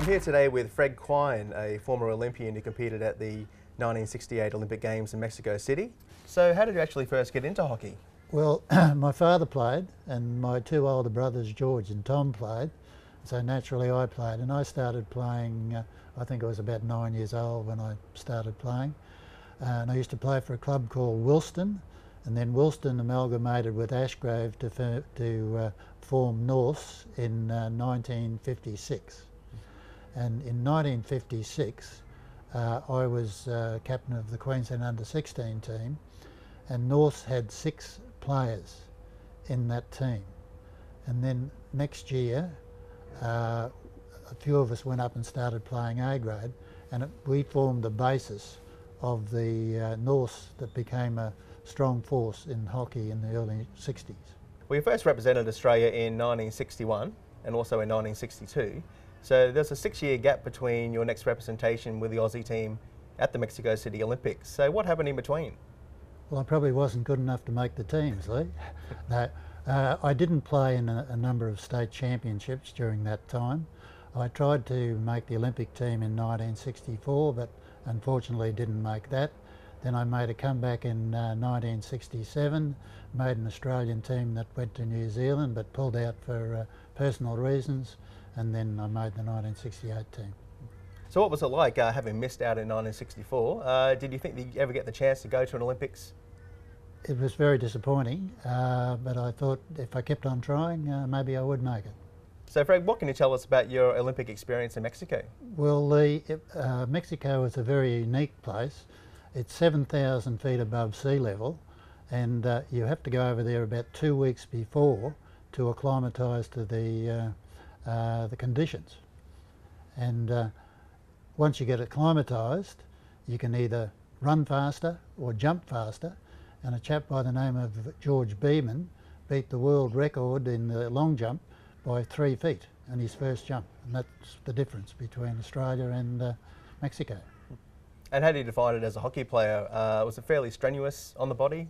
I'm here today with Fred Quine, a former Olympian who competed at the 1968 Olympic Games in Mexico City. So how did you actually first get into hockey? Well, my father played and my two older brothers, George and Tom, played. So naturally I played, and I started playing, I think I was about 9 years old when I started playing. And I used to play for a club called Wilston, and then Wilston amalgamated with Ashgrove to form Norths in 1956. And in 1956, I was captain of the Queensland under-16 team, and Norths had 6 players in that team. And then next year, a few of us went up and started playing A grade, and we formed the basis of the Norths that became a strong force in hockey in the early 60s. Well, you first represented Australia in 1961 and also in 1962. So there's a 6-year gap between your next representation with the Aussie team at the Mexico City Olympics. So what happened in between? Well, I probably wasn't good enough to make the teams, Lee. No, I didn't play in a number of state championships during that time. I tried to make the Olympic team in 1964, but unfortunately didn't make that. Then I made a comeback in 1967, made an Australian team that went to New Zealand but pulled out for personal reasons, and then I made the 1968 team. So what was it like having missed out in 1964? Did you think that you'd ever get the chance to go to an Olympics? It was very disappointing, but I thought if I kept on trying, maybe I would make it. So Fred, what can you tell us about your Olympic experience in Mexico? Well, Mexico is a very unique place. It's 7,000 feet above sea level, and you have to go over there about 2 weeks before to acclimatise to the conditions. And once you get acclimatised, you can either run faster or jump faster. And a chap by the name of George Beeman beat the world record in the long jump by 3 feet in his first jump. And that's the difference between Australia and Mexico. And how do you define it as a hockey player? Was it fairly strenuous on the body?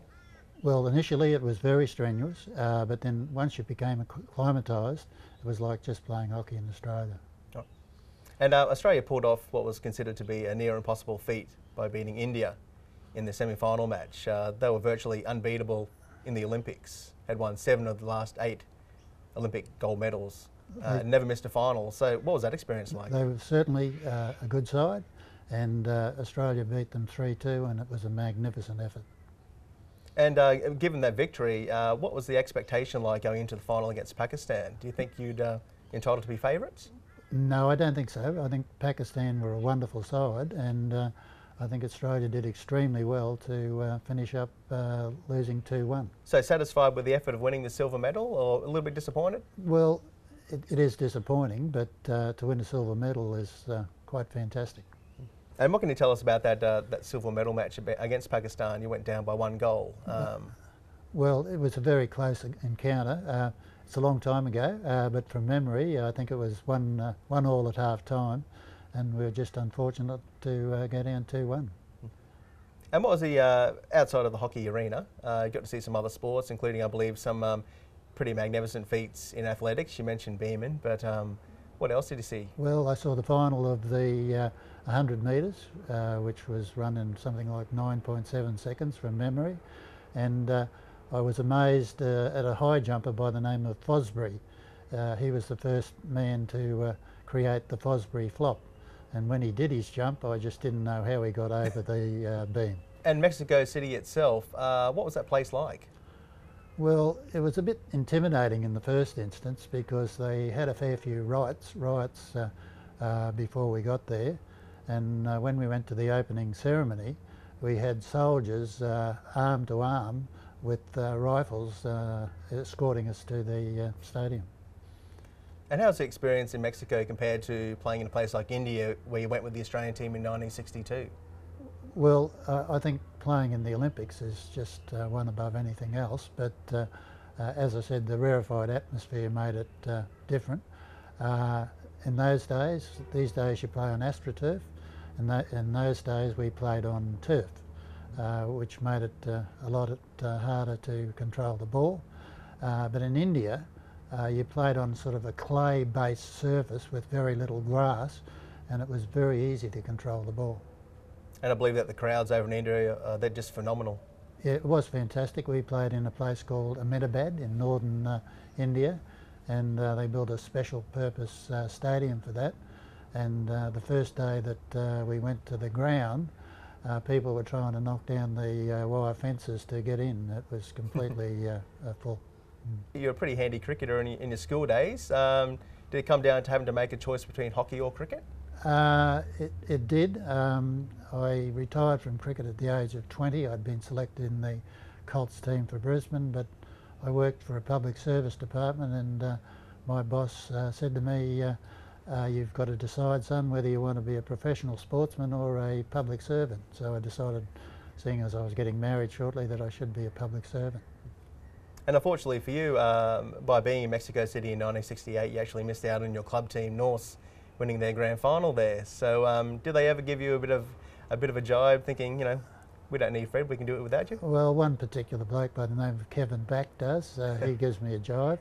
Well, initially it was very strenuous, but then once you became acclimatised, it was like just playing hockey in Australia. Oh. And Australia pulled off what was considered to be a near impossible feat by beating India in the semi-final match. They were virtually unbeatable in the Olympics, had won 7 of the last 8 Olympic gold medals, never missed a final. So what was that experience like? They were certainly a good side, and Australia beat them 3-2, and it was a magnificent effort. And given that victory, what was the expectation like going into the final against Pakistan? Do you think you'd entitled to be favourites? No, I don't think so. I think Pakistan were a wonderful side, and I think Australia did extremely well to finish up losing 2-1. So satisfied with the effort of winning the silver medal, or a little bit disappointed? Well, it is disappointing, but to win a silver medal is quite fantastic. And what can you tell us about that silver medal match against Pakistan? You went down by 1 goal. Well, it was a very close encounter. It's a long time ago, but from memory, I think it was 1-1 at half time, and we were just unfortunate to go down 2-1. And what was the, outside of the hockey arena, you got to see some other sports, including, I believe, some pretty magnificent feats in athletics. You mentioned Beeman, but what else did you see? Well, I saw the final of the 100 metres, which was run in something like 9.7 seconds from memory, and I was amazed at a high jumper by the name of Fosbury. He was the first man to create the Fosbury flop, and when he did his jump, I just didn't know how he got over the beam. And Mexico City itself, what was that place like? Well, it was a bit intimidating in the first instance because they had a fair few riots before we got there, and when we went to the opening ceremony, we had soldiers arm to arm with rifles escorting us to the stadium. And how's the experience in Mexico compared to playing in a place like India, where you went with the Australian team in 1962? Well, I think playing in the Olympics is just one above anything else, but as I said, the rarefied atmosphere made it different. In those days, these days you play on AstroTurf, and in those days we played on turf, which made it a lot harder to control the ball. But in India, You played on sort of a clay-based surface with very little grass, and it was very easy to control the ball. And I believe that the crowds over in India, they're just phenomenal. Yeah, it was fantastic. We played in a place called Ahmedabad in northern India, and they built a special purpose stadium for that. And the first day that we went to the ground, people were trying to knock down the wire fences to get in. It was completely full. You're a pretty handy cricketer in your school days. Did it come down to having to make a choice between hockey or cricket? It did. I retired from cricket at the age of 20. I'd been selected in the Colts team for Brisbane, but I worked for a public service department, and my boss said to me, you've got to decide, son, whether you want to be a professional sportsman or a public servant. So I decided, seeing as I was getting married shortly, that I should be a public servant. And unfortunately for you, by being in Mexico City in 1968, you actually missed out on your club team, Norse, winning their grand final there. So did they ever give you a bit of a jibe, thinking, you know, we don't need Fred, we can do it without you? Well, one particular bloke by the name of Kevin Back does. He gives me a jibe.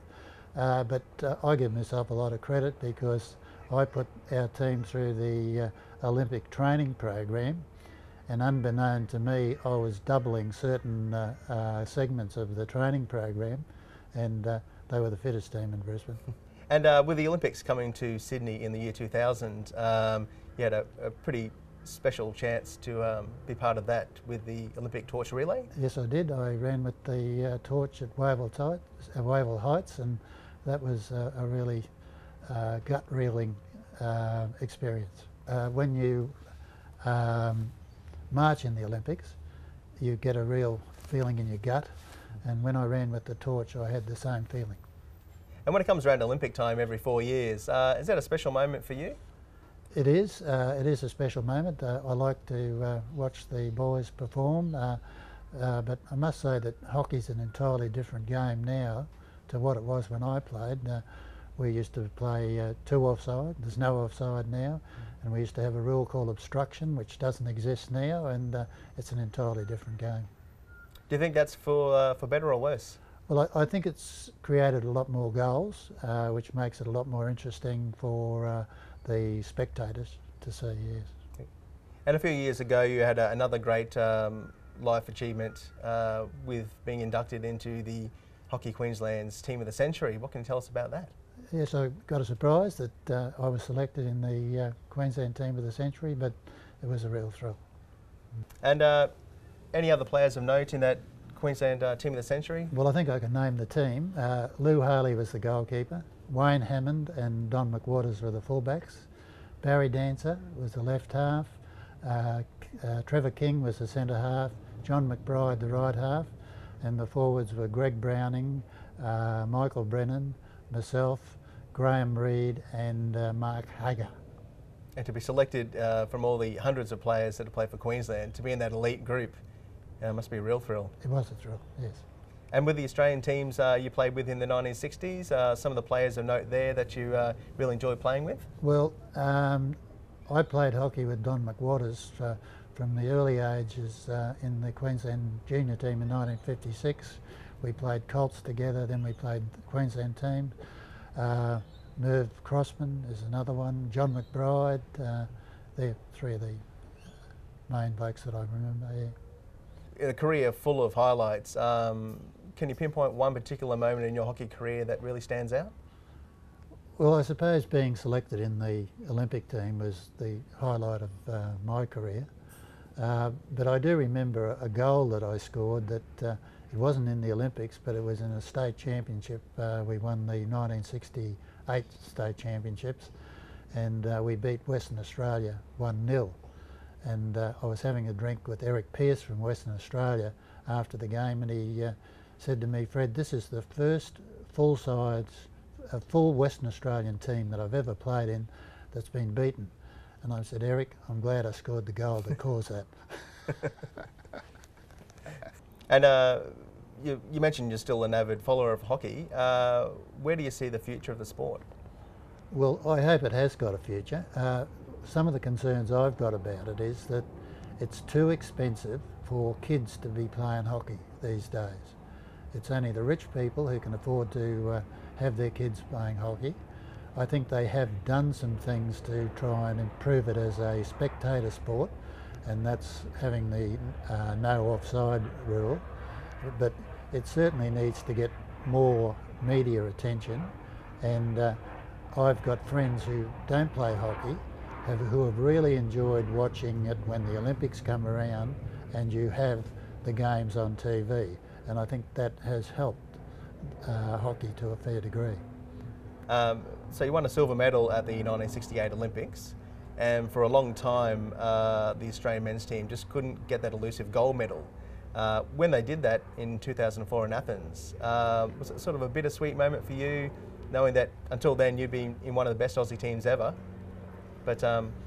But I give myself a lot of credit because I put our team through the Olympic training program, and unbeknown to me, I was doubling certain segments of the training program, and they were the fittest team in Brisbane. And with the Olympics coming to Sydney in the year 2000, you had a pretty special chance to be part of that with the Olympic torch relay. Yes, I did. I ran with the torch at Wavell Heights, and that was a really gut-reeling experience. When you march in the Olympics, you get a real feeling in your gut, and when I ran with the torch, I had the same feeling. And when it comes around Olympic time every 4 years, is that a special moment for you? It is a special moment. I like to watch the boys perform, but I must say that hockey's an entirely different game now to what it was when I played. We used to play two offside. There's no offside now, and we used to have a rule called obstruction, which doesn't exist now, and it's an entirely different game. Do you think that's for better or worse? Well, I think it's created a lot more goals, which makes it a lot more interesting for the spectators to see, yes. And a few years ago you had another great life achievement with being inducted into the Hockey Queensland's Team of the Century. What can you tell us about that? Yes, I got a surprise that I was selected in the Queensland Team of the Century, but it was a real thrill. And any other players of note in that Queensland Team of the Century? Well, I think I can name the team. Lou Harley was the goalkeeper. Wayne Hammond and Don McWaters were the fullbacks. Barry Dancer was the left half. Trevor King was the centre half. John McBride the right half. And the forwards were Greg Browning, Michael Brennan, myself, Graham Reid and Mark Hager. And to be selected from all the hundreds of players that have played for Queensland, to be in that elite group, must be a real thrill. It was a thrill, yes. And with the Australian teams you played with in the 1960s, some of the players of note there that you really enjoyed playing with? Well, I played hockey with Don McWaters from the early ages in the Queensland junior team in 1956. We played Colts together, then we played the Queensland team. Merv Crossman is another one, John McBride. They're three of the main blokes that I remember, yeah. In a career full of highlights, can you pinpoint one particular moment in your hockey career that really stands out? Well, I suppose being selected in the Olympic team was the highlight of my career. But I do remember a goal that I scored that it wasn't in the Olympics, but it was in a state championship. We won the 1968 state championships, and we beat Western Australia 1-0. And I was having a drink with Eric Pearce from Western Australia after the game, and he said to me, "Fred, this is the first full Western Australian team that I've ever played in that's been beaten." And I said, "Eric, I'm glad I scored the goal that caused that." And you mentioned you're still an avid follower of hockey. Where do you see the future of the sport? Well, I hope it has got a future. Some of the concerns I've got about it is that it's too expensive for kids to be playing hockey these days. It's only the rich people who can afford to have their kids playing hockey. I think they have done some things to try and improve it as a spectator sport, and that's having the no offside rule. But it certainly needs to get more media attention, and I've got friends who don't play hockey who have really enjoyed watching it when the Olympics come around and you have the games on TV, and I think that has helped hockey to a fair degree. So you won a silver medal at the 1968 Olympics, and for a long time the Australian men's team just couldn't get that elusive gold medal. When they did that in 2004 in Athens, was it sort of a bittersweet moment for you, knowing that until then you'd been in one of the best Aussie teams ever, but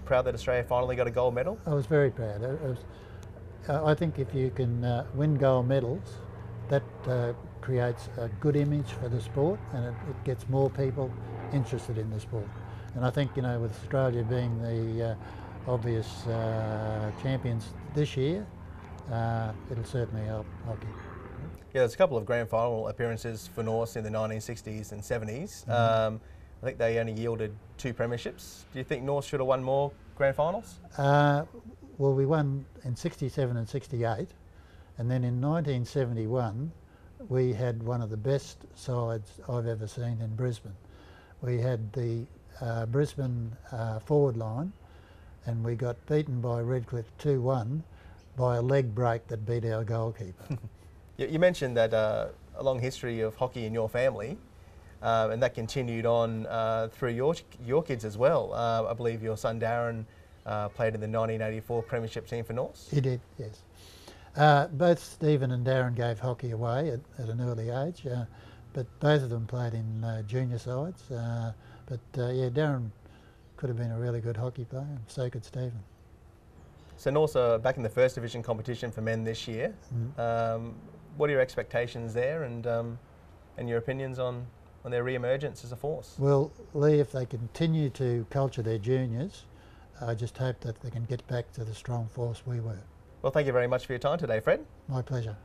proud that Australia finally got a gold medal? I was very proud. I think if you can win gold medals, that creates a good image for the sport, and it gets more people interested in the sport. And I think, you know, with Australia being the obvious champions this year, it'll certainly help hockey. Yeah, there's a couple of grand final appearances for Norse in the 1960s and 70s. I think they only yielded 2 premierships. Do you think Norse should have won more grand finals? Well, we won in 67 and 68, and then in 1971 we had one of the best sides I've ever seen in Brisbane. We had the Brisbane forward line, and we got beaten by Redcliffe 2-1 by a leg break that beat our goalkeeper. You mentioned that a long history of hockey in your family, and that continued on through your kids as well. I believe your son Darren played in the 1984 Premiership team for Norse. He did, yes. Both Stephen and Darren gave hockey away at an early age, but both of them played in junior sides. Yeah, Darren could have been a really good hockey player, and so could Stephen. So Norse are back in the first division competition for men this year. What are your expectations there, and your opinions on their re-emergence as a force? Well, Lee, if they continue to culture their juniors, I just hope that they can get back to the strong force we were. Well, thank you very much for your time today, Fred. My pleasure.